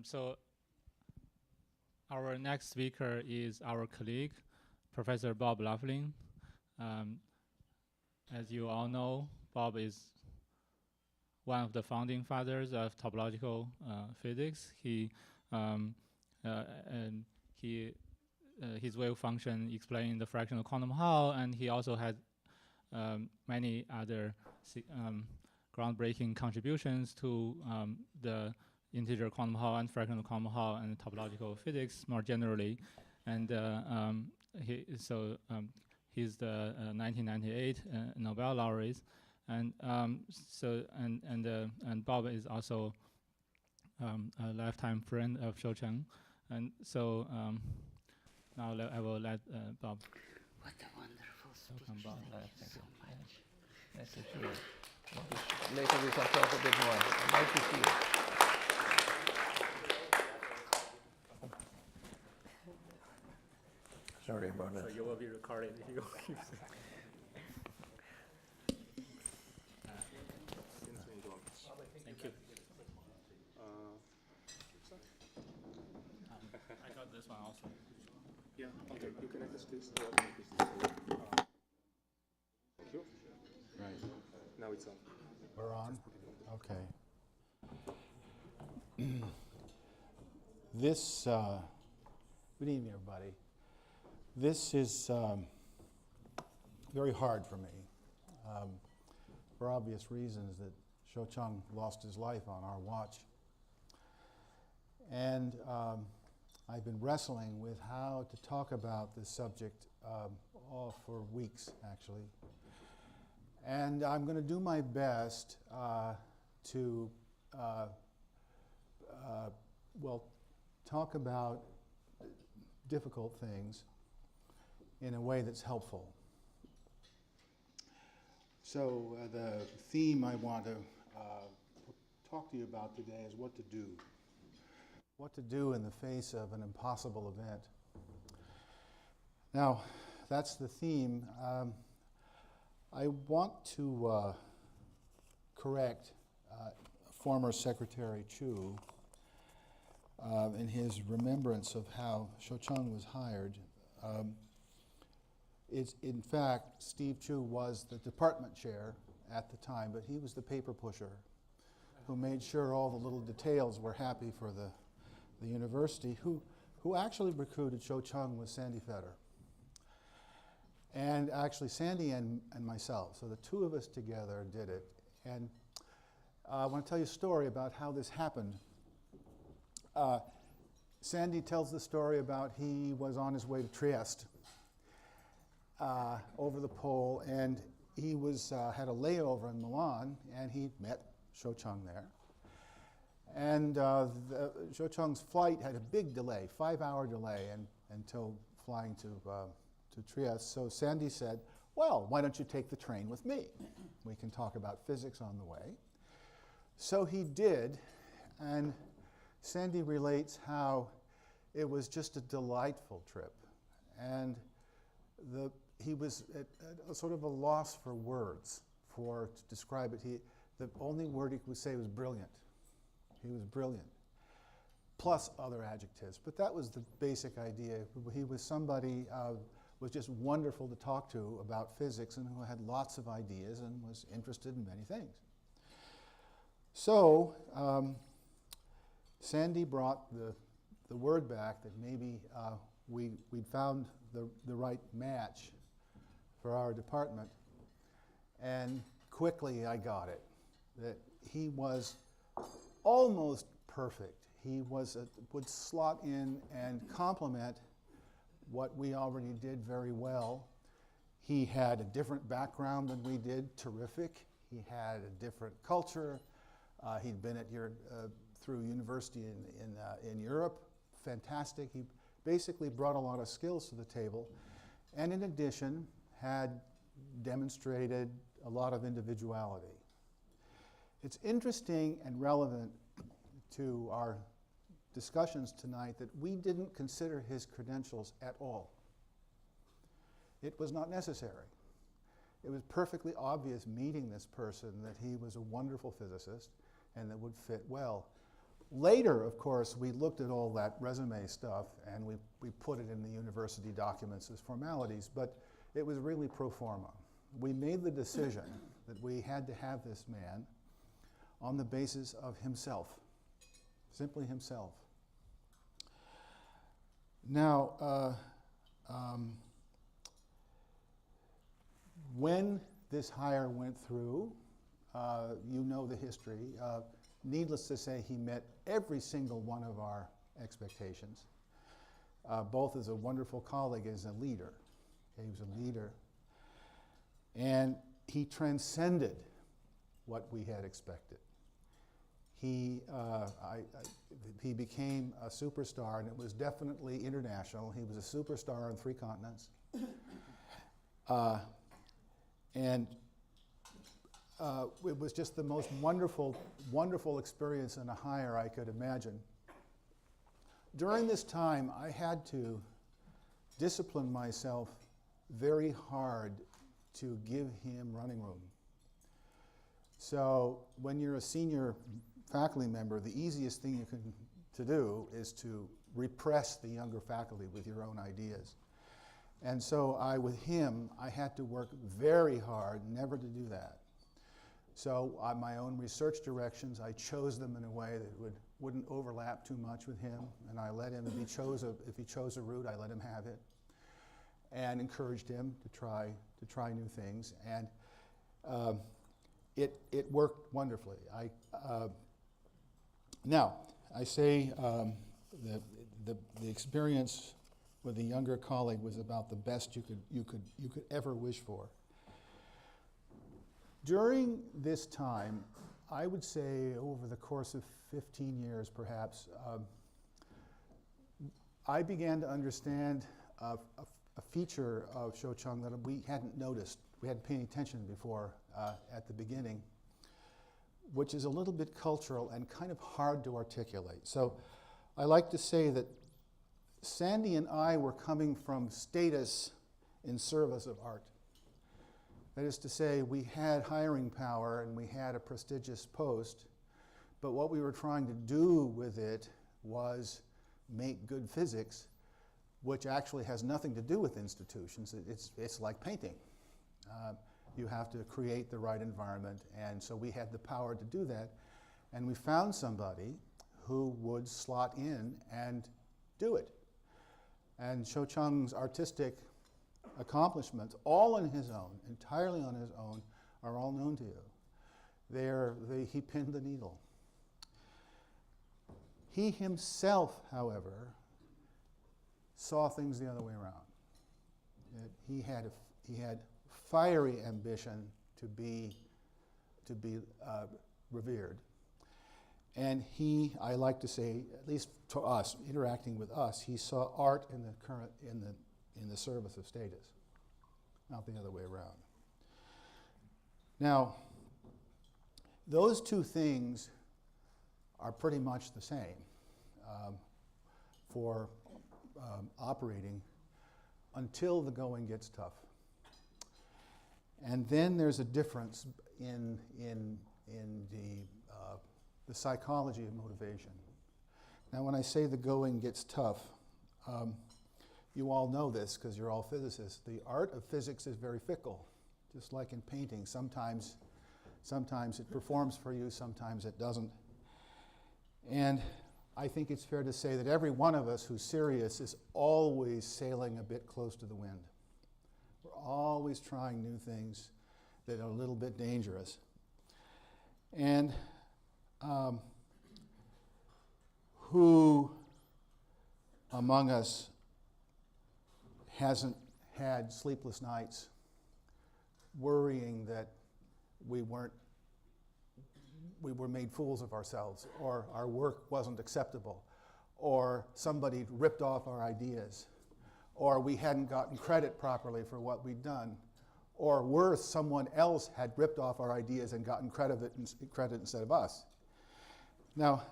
So our next speaker is our colleague, Professor Bob Laughlin. As you all know, Bob is one of the founding fathers of topological physics. His wave function explained the fractional quantum Hall, and he also had many other groundbreaking contributions to the integer quantum Hall and fractional quantum Hall and topological physics more generally. And he's the 1998 Nobel laureate, and Bob is also a lifetime friend of Shoucheng, and so now I will let Bob. What a wonderful speech! Welcome, Bob. Thank you so much. Nice to see you. Later we can talk a bit more. Nice to see you. Sorry about that. So you will be recorded if you keep saying. Thank you. I got this one also. Yeah, okay, you can access this. Thank you. Right. Now it's on. We're on? Okay. This, good evening, everybody. This is very hard for me, for obvious reasons that Shoucheng lost his life on our watch. And I've been wrestling with how to talk about this subject for weeks, actually. And I'm going to do my best to, talk about difficult things in a way that's helpful. So the theme I want to talk to you about today is what to do. What to do in the face of an impossible event. Now, that's the theme. I want to correct former Secretary Chu in his remembrance of how Shoucheng was hired. In fact, Steve Chu was the department chair at the time, but he was the paper pusher who made sure all the little details were happy for the university. Who actually recruited Shoucheng was Sandy Fetter. And actually Sandy and myself, so the two of us together did it. And I want to tell you a story about how this happened. Sandy tells the story about he was on his way to Trieste over the pole, and he had a layover in Milan, and he met Shoucheng there. And Shoucheng's flight had a big delay, 5-hour delay until flying to Trieste. So Sandy said, well, why don't you take the train with me? We can talk about physics on the way. So he did, and Sandy relates how it was just a delightful trip. And he was at a sort of a loss for words to describe it. The only word he could say was brilliant. He was brilliant, plus other adjectives. But that was the basic idea. He was somebody was just wonderful to talk to about physics and who had lots of ideas and was interested in many things. So Sandy brought the word back that maybe we'd found the right match for our department. And quickly I got it, that he was almost perfect. He would slot in and complement what we already did very well. He had a different background than we did, terrific. He had a different culture. He'd been through university in Europe, fantastic. He basically brought a lot of skills to the table, and in addition had demonstrated a lot of individuality. It's interesting and relevant to our discussions tonight that we didn't consider his credentials at all. It was not necessary. It was perfectly obvious meeting this person that he was a wonderful physicist and that would fit well. Later, of course, we looked at all that resume stuff and we put it in the university documents as formalities, but it was really pro forma. We made the decision that we had to have this man on the basis of himself, simply himself. Now, when this hire went through, you know the history. Needless to say, he met every single one of our expectations, both as a wonderful colleague and as a leader. He was a leader. And he transcended what we had expected. He became a superstar, and it was definitely international. He was a superstar on 3 continents. It was just the most wonderful, wonderful experience and a hire I could imagine. During this time, I had to discipline myself very hard to give him running room. So when you're a senior faculty member, the easiest thing to do is to repress the younger faculty with your own ideas. And so with him, I had to work very hard never to do that. So my own research directions, I chose them in a way that wouldn't overlap too much with him, and I let him, if he chose a route, I let him have it, and encouraged him to try new things, and it worked wonderfully. Now, I say the experience with a younger colleague was about the best you could ever wish for. During this time, I would say over the course of 15 years perhaps, I began to understand a feature of Shoucheng that we hadn't noticed, we hadn't paid attention before at the beginning, which is a little bit cultural and kind of hard to articulate. So I like to say that Sandy and I were coming from status in service of art. That is to say, we had hiring power and we had a prestigious post, but what we were trying to do with it was make good physics, which actually has nothing to do with institutions. It's like painting. You have to create the right environment, and so we had the power to do that, and we found somebody who would slot in and do it. And Shoucheng's artistic accomplishments, all on his own, entirely on his own, are all known to you. He pinned the needle. He himself, however, saw things the other way around. He had fiery ambition to be revered. And I like to say, at least to us, interacting with us, he saw art in the service of status, not the other way around. Now, those two things are pretty much the same for operating until the going gets tough. And then there's a difference in the psychology of motivation. Now, when I say the going gets tough, you all know this because you're all physicists. The art of physics is very fickle, just like in painting. Sometimes it performs for you, sometimes it doesn't. And I think it's fair to say that every one of us who's serious is always sailing a bit close to the wind. We're always trying new things that are a little bit dangerous. And who among us hasn't had sleepless nights worrying that we were made fools of ourselves, or our work wasn't acceptable, or somebody ripped off our ideas, or we hadn't gotten credit properly for what we'd done, or worse, someone else had ripped off our ideas and gotten credit instead of us. Now,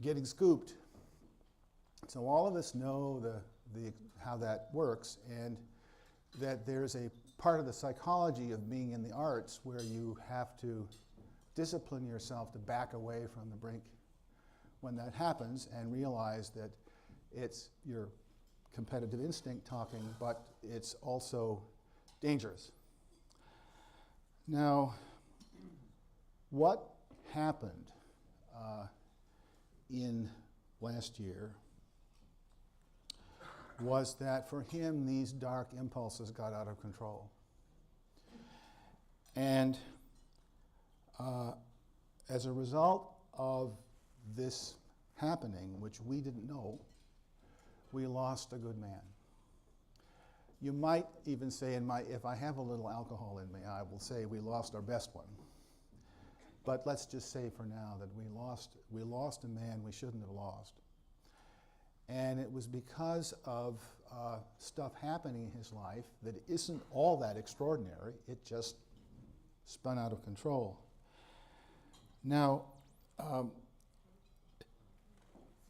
getting scooped. So all of us know how that works, and that there's a part of the psychology of being in the arts where you have to discipline yourself to back away from the brink. when that happens and realize that it's your competitive instinct talking, but it's also dangerous. Now, what happened in last year was that for him, these dark impulses got out of control. And as a result of this happening, which we didn't know, we lost a good man. You might even say, if I have a little alcohol in me, I will say we lost our best one. But let's just say for now that we lost a man we shouldn't have lost. And it was because of stuff happening in his life that isn't all that extraordinary. It just spun out of control. Now,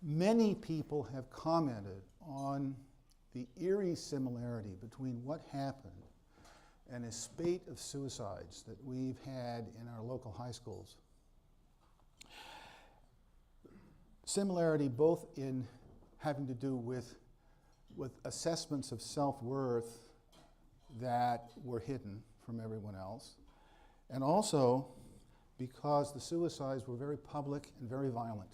many people have commented on the eerie similarity between what happened and a spate of suicides that we've had in our local high schools. Similarity both in having to do with assessments of self-worth that were hidden from everyone else, and also because the suicides were very public and very violent.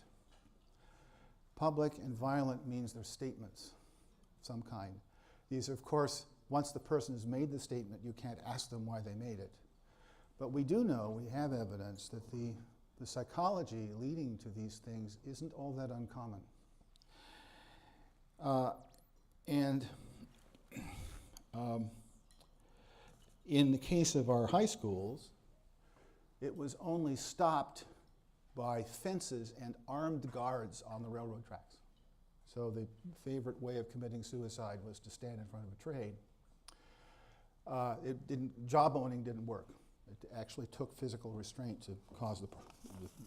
Public and violent means they're statements of some kind. These are, of course, once the person has made the statement, you can't ask them why they made it. But we do know, we have evidence that the psychology leading to these things isn't all that uncommon. In the case of our high schools, it was only stopped by fences and armed guards on the railroad tracks. So the favorite way of committing suicide was to stand in front of a trade. Jawboning didn't work. It actually took physical restraint to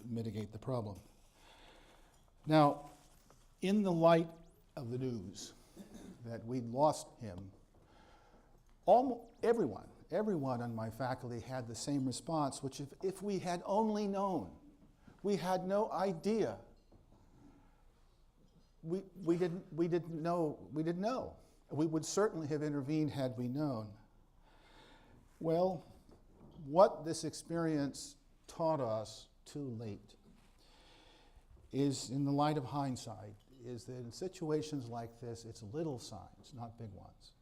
mitigate the problem. Now, in the light of the news that we'd lost him, everyone on my faculty had the same response, which if we had only known, we had no idea. We didn't know. We would certainly have intervened had we known. Well, what this experience taught us too late is, in the light of hindsight, is that in situations like this, it's little signs, not big ones.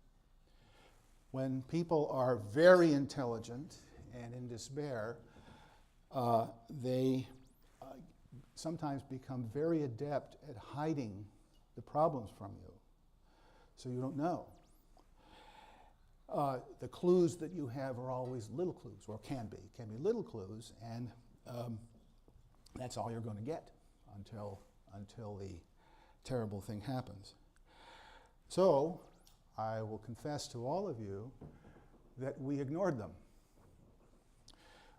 When people are very intelligent and in despair, they sometimes become very adept at hiding the problems from you, so you don't know. The clues that you have are always little clues, or can be little clues, and that's all you're going to get until the terrible thing happens. So I will confess to all of you that we ignored them.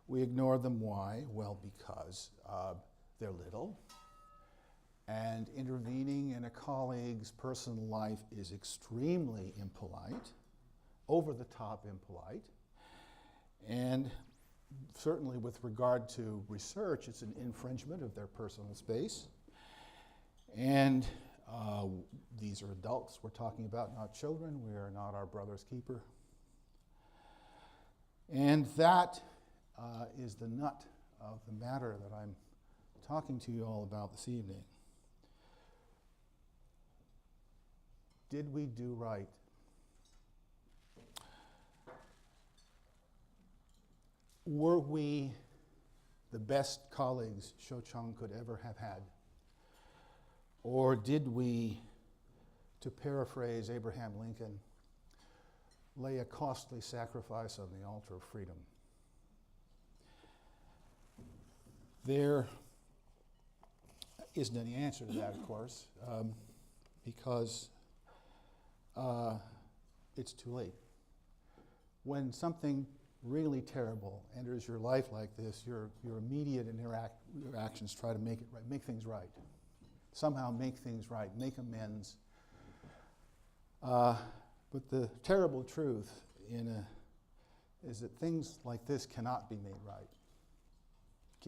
We ignored them. Why? Well, because they're little, and intervening in a colleague's personal life is extremely impolite, over the top impolite, and certainly with regard to research, it's an infringement of their personal space. And these are adults we're talking about, not children. We are not our brother's keeper. And that is the nut of the matter that I'm talking to you all about this evening. Did we do right? Were we the best colleagues Shoucheng could ever have had? Or did we, to paraphrase Abraham Lincoln, lay a costly sacrifice on the altar of freedom? There isn't any answer to that, of course, because it's too late. When something really terrible enters your life like this, your immediate interactions try to make it right, make things right. Somehow make things right, make amends. But the terrible truth is that things like this cannot be made right.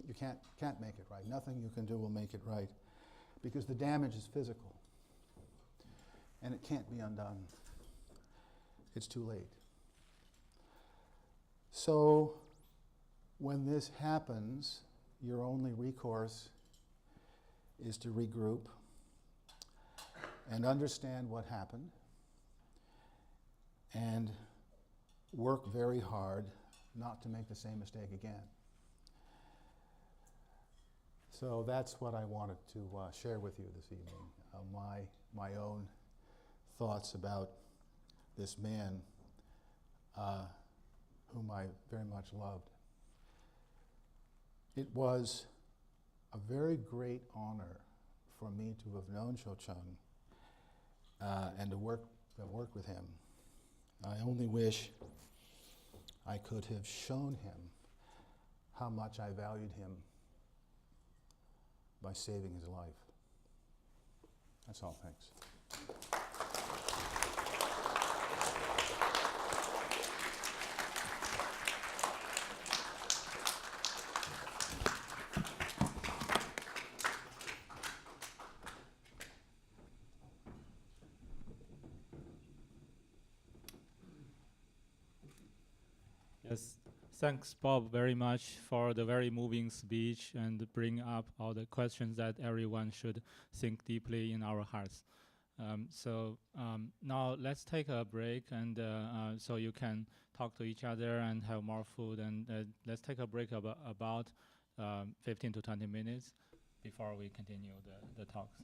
You can't make it right. Nothing you can do will make it right. because the damage is physical and it can't be undone. It's too late. So when this happens, your only recourse is to regroup and understand what happened and work very hard not to make the same mistake again. So that's what I wanted to share with you this evening, my own thoughts about this man whom I very much loved. It was a very great honor for me to have known Shoucheng and to work with him. I only wish I could have shown him how much I valued him by saving his life. That's all, thanks. Yes, thanks, Bob, very much for the very moving speech and bring up all the questions that everyone should think deeply in our hearts. Now let's take a break, and so you can talk to each other and have more food. And let's take a break about 15 to 20 minutes before we continue the talks.